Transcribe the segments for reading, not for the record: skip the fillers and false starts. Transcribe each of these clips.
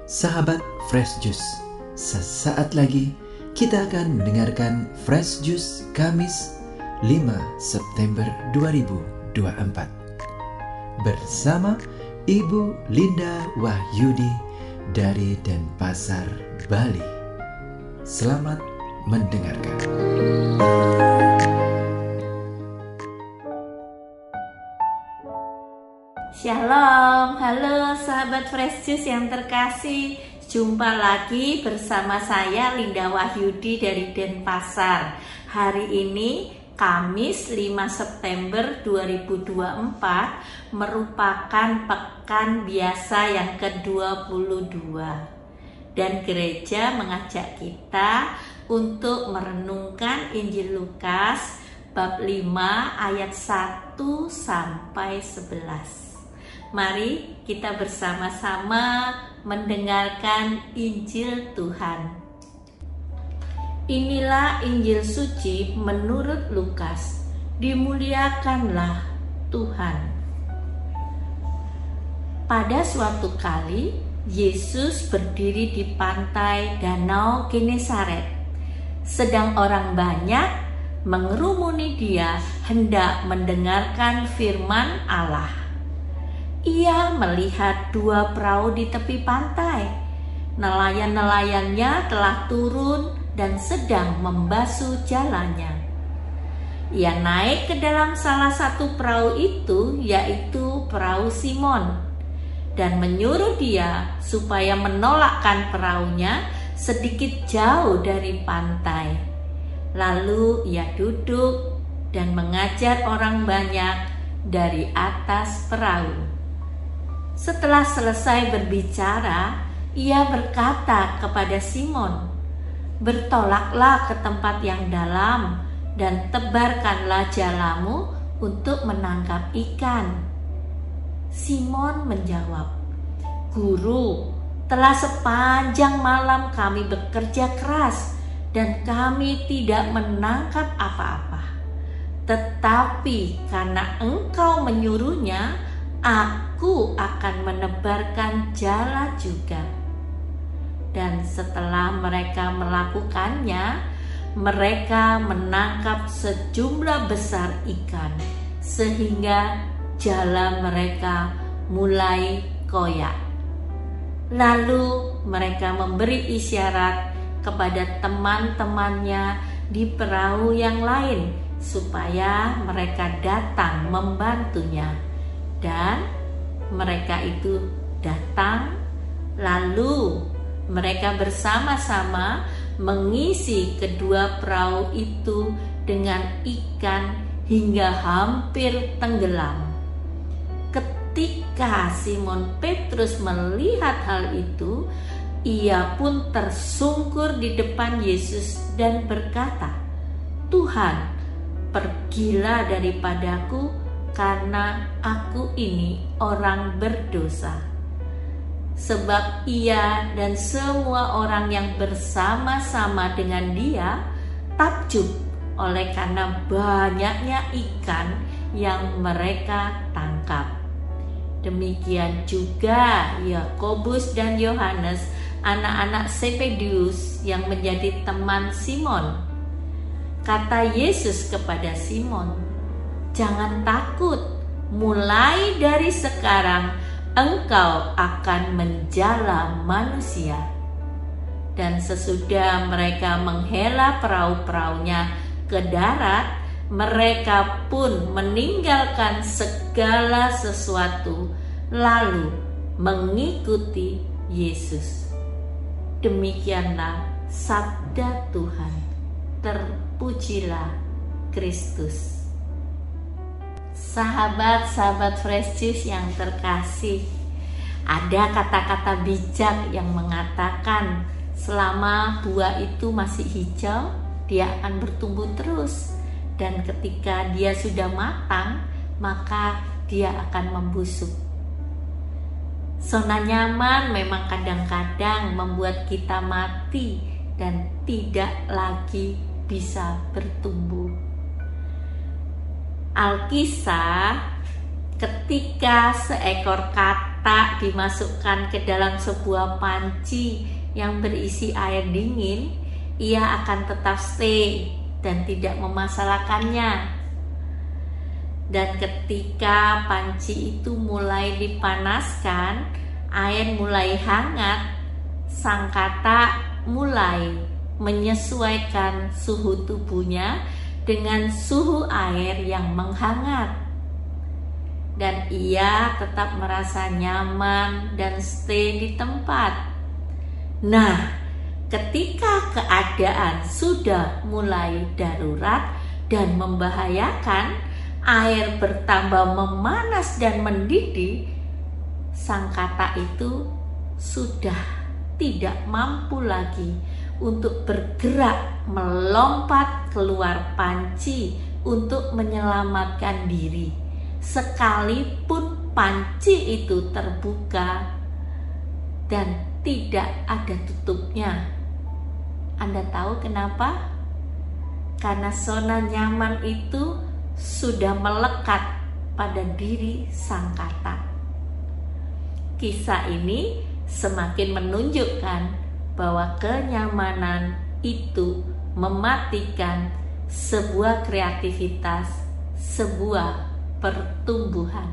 Sahabat Fresh Juice, sesaat lagi kita akan mendengarkan Fresh Juice Kamis 5 September 2024 bersama Ibu Linda Wahyudi dari Denpasar, Bali. Selamat mendengarkan. Shalom, halo sahabat Fresh Juice yang terkasih. Jumpa lagi bersama saya Linda Wahyudi dari Denpasar. Hari ini Kamis 5 September 2024 merupakan pekan biasa yang ke-22. Dan gereja mengajak kita untuk merenungkan Injil Lukas bab 5 ayat 1 sampai 11. Mari kita bersama-sama mendengarkan Injil Tuhan. Inilah Injil suci menurut Lukas. Dimuliakanlah Tuhan. Pada suatu kali, Yesus berdiri di pantai Danau Genesaret. Sedang orang banyak mengerumuni dia hendak mendengarkan firman Allah. Ia melihat dua perahu di tepi pantai. Nelayan-nelayannya telah turun dan sedang membasuh jalannya. Ia naik ke dalam salah satu perahu itu, yaitu perahu Simon, dan menyuruh dia supaya menolakkan perahunya sedikit jauh dari pantai. Lalu ia duduk dan mengajar orang banyak dari atas perahu. Setelah selesai berbicara, ia berkata kepada Simon, "Bertolaklah ke tempat yang dalam dan tebarkanlah jalamu untuk menangkap ikan." Simon menjawab, "Guru, telah sepanjang malam kami bekerja keras dan kami tidak menangkap apa-apa. Tetapi karena Engkau menyuruhnya, aku akan menebarkan jala juga." Dan setelah mereka melakukannya, mereka menangkap sejumlah besar ikan, sehingga jala mereka mulai koyak. Lalu mereka memberi isyarat kepada teman-temannya di perahu yang lain, supaya mereka datang membantunya. Dan mereka itu datang, lalu mereka bersama-sama mengisi kedua perahu itu dengan ikan hingga hampir tenggelam. Ketika Simon Petrus melihat hal itu, ia pun tersungkur di depan Yesus dan berkata, "Tuhan, pergilah daripadaku, karena aku ini orang berdosa." Sebab ia dan semua orang yang bersama-sama dengan dia takjub oleh karena banyaknya ikan yang mereka tangkap. Demikian juga Yakobus dan Yohanes, anak-anak Zebedius yang menjadi teman Simon. Kata Yesus kepada Simon, "Jangan takut, mulai dari sekarang engkau akan menjala manusia." Dan sesudah mereka menghela perahu-perahunya ke darat, mereka pun meninggalkan segala sesuatu, lalu mengikuti Yesus. Demikianlah sabda Tuhan. Terpujilah Kristus. Sahabat-sahabat Fresh Juice yang terkasih, ada kata-kata bijak yang mengatakan selama buah itu masih hijau, dia akan bertumbuh terus, dan ketika dia sudah matang, maka dia akan membusuk. Zona nyaman memang kadang-kadang membuat kita mati dan tidak lagi bisa bertumbuh. Alkisah ketika seekor kata sangkata dimasukkan ke dalam sebuah panci yang berisi air dingin, ia akan tetap stay dan tidak memasalahkannya. Dan ketika panci itu mulai dipanaskan, air mulai hangat, sangkata mulai menyesuaikan suhu tubuhnya dengan suhu air yang menghangat. Dan ia tetap merasa nyaman dan stay di tempat. Nah, ketika keadaan sudah mulai darurat dan membahayakan, air bertambah memanas dan mendidih, sangkata itu sudah tidak mampu lagi untuk bergerak melompat keluar panci untuk menyelamatkan diri. Sekalipun panci itu terbuka dan tidak ada tutupnya. Anda tahu kenapa? Karena zona nyaman itu sudah melekat pada diri sangkata. Kisah ini semakin menunjukkan bahwa kenyamanan itu mematikan sebuah kreativitas, sebuah pertumbuhan.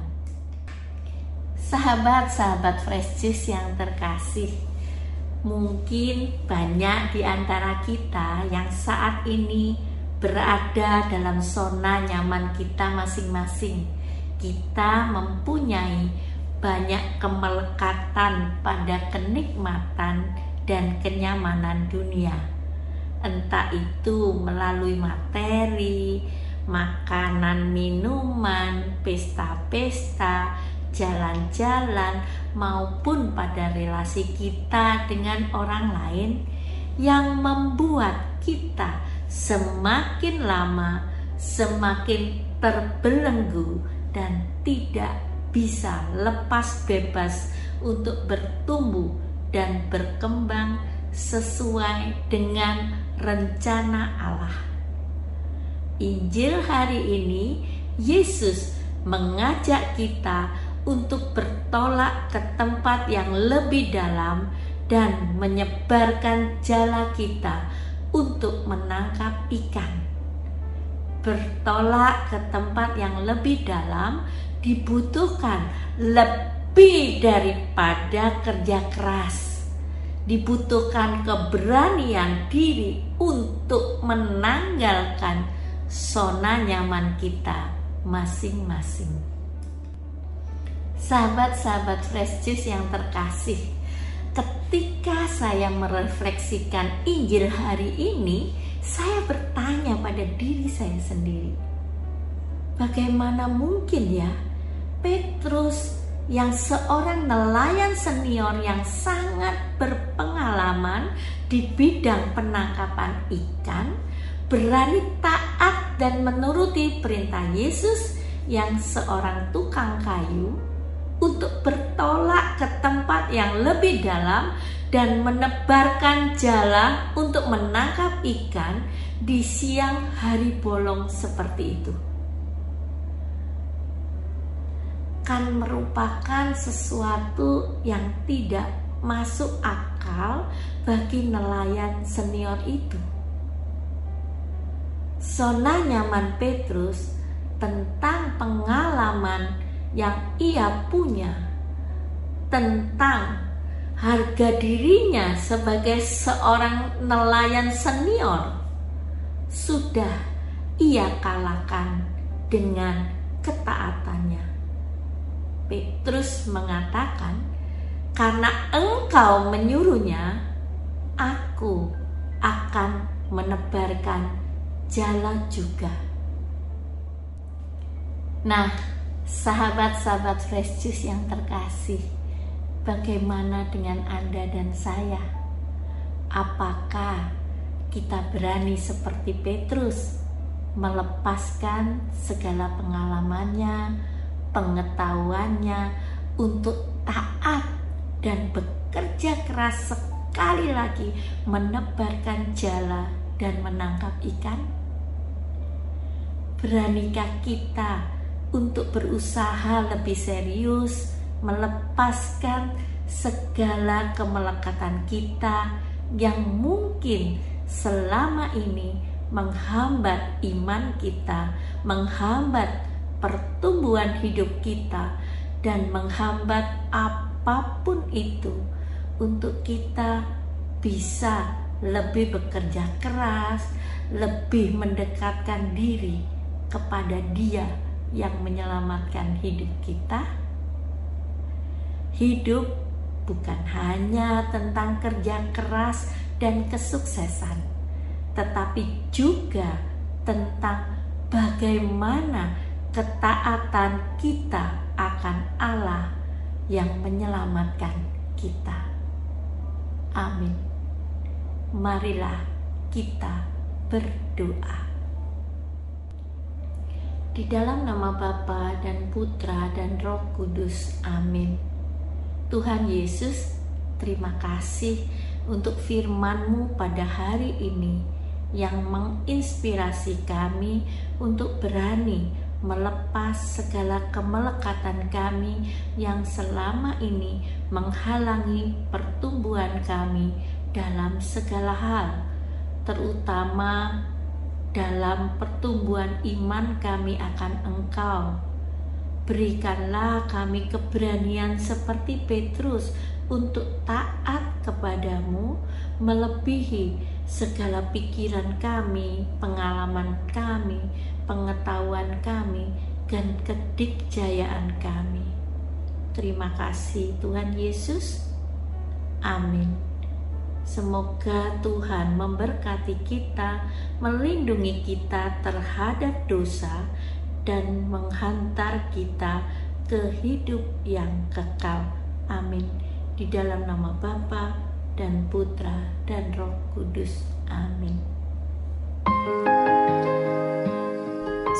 Sahabat-sahabat Fresh Juice yang terkasih, mungkin banyak di antara kita yang saat ini berada dalam zona nyaman kita masing-masing. Kita mempunyai banyak kemelekatan pada kenikmatan dan kenyamanan dunia, entah itu melalui materi, makanan, minuman, pesta-pesta, jalan-jalan, maupun pada relasi kita dengan orang lain yang membuat kita semakin lama semakin terbelenggu dan tidak bisa lepas bebas untuk bertumbuh dan berkembang sesuai dengan rencana Allah. Injil hari ini, Yesus mengajak kita untuk bertolak ke tempat yang lebih dalam dan menyebarkan jala kita untuk menangkap ikan. Bertolak ke tempat yang lebih dalam dibutuhkan lebih daripada kerja keras. Dibutuhkan keberanian diri untuk menanggalkan zona nyaman kita masing-masing. Sahabat-sahabat Fresh Juice yang terkasih, ketika saya merefleksikan Injil hari ini, saya bertanya pada diri saya sendiri, bagaimana mungkin ya Petrus yang seorang nelayan senior yang sangat berpengalaman di bidang penangkapan ikan, berani taat dan menuruti perintah Yesus yang seorang tukang kayu untuk bertolak ke tempat yang lebih dalam dan menebarkan jala untuk menangkap ikan di siang hari bolong seperti itu. Kan merupakan sesuatu yang tidak masuk akal bagi nelayan senior itu. Zona nyaman Petrus tentang pengalaman yang ia punya, tentang harga dirinya sebagai seorang nelayan senior, sudah ia kalahkan dengan ketaatannya. Petrus mengatakan, karena engkau menyuruhnya, aku akan menebarkan jala juga. Nah, sahabat-sahabat Fresh Juice yang terkasih, bagaimana dengan Anda dan saya? Apakah kita berani seperti Petrus melepaskan segala pengalamannya, pengetahuannya untuk taat dan bekerja keras sekali lagi menebarkan jala dan menangkap ikan? Beranikah kita untuk berusaha lebih serius melepaskan segala kemelekatan kita yang mungkin selama ini menghambat iman kita, menghambat pertumbuhan hidup kita, dan menghambat apapun itu untuk kita bisa lebih bekerja keras, lebih mendekatkan diri kepada Dia yang menyelamatkan hidup kita. Hidup bukan hanya tentang kerja keras dan kesuksesan, tetapi juga tentang bagaimana ketaatan kita akan Allah yang menyelamatkan kita. Amin. Marilah kita berdoa. Di dalam nama Bapa dan Putra dan Roh Kudus. Amin. Tuhan Yesus, terima kasih untuk firman-Mu pada hari ini yang menginspirasi kami untuk berani melepas segala kemelekatan kami yang selama ini menghalangi pertumbuhan kami dalam segala hal, terutama dalam pertumbuhan iman kami akan Engkau. Berikanlah kami keberanian seperti Petrus untuk taat kepadamu melebihi segala pikiran kami, pengalaman kami, pengetahuan kami, dan kedikjayaan kami. Terima kasih Tuhan Yesus. Amin. Semoga Tuhan memberkati kita, melindungi kita terhadap dosa, dan menghantar kita ke hidup yang kekal. Amin. Di dalam nama Bapa dan Putra dan Roh Kudus. Amin.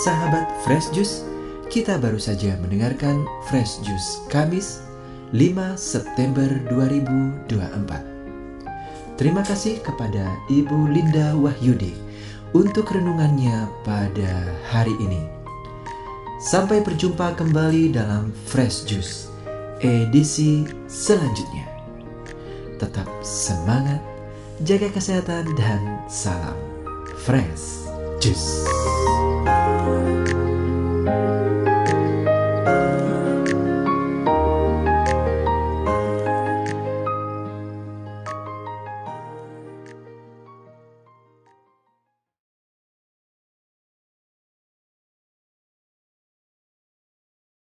Sahabat Fresh Juice, kita baru saja mendengarkan Fresh Juice Kamis 5 September 2024. Terima kasih kepada Ibu Linda Wahyudi untuk renungannya pada hari ini. Sampai berjumpa kembali dalam Fresh Juice edisi selanjutnya. Tetap semangat, jaga kesehatan, dan salam Fresh Juice.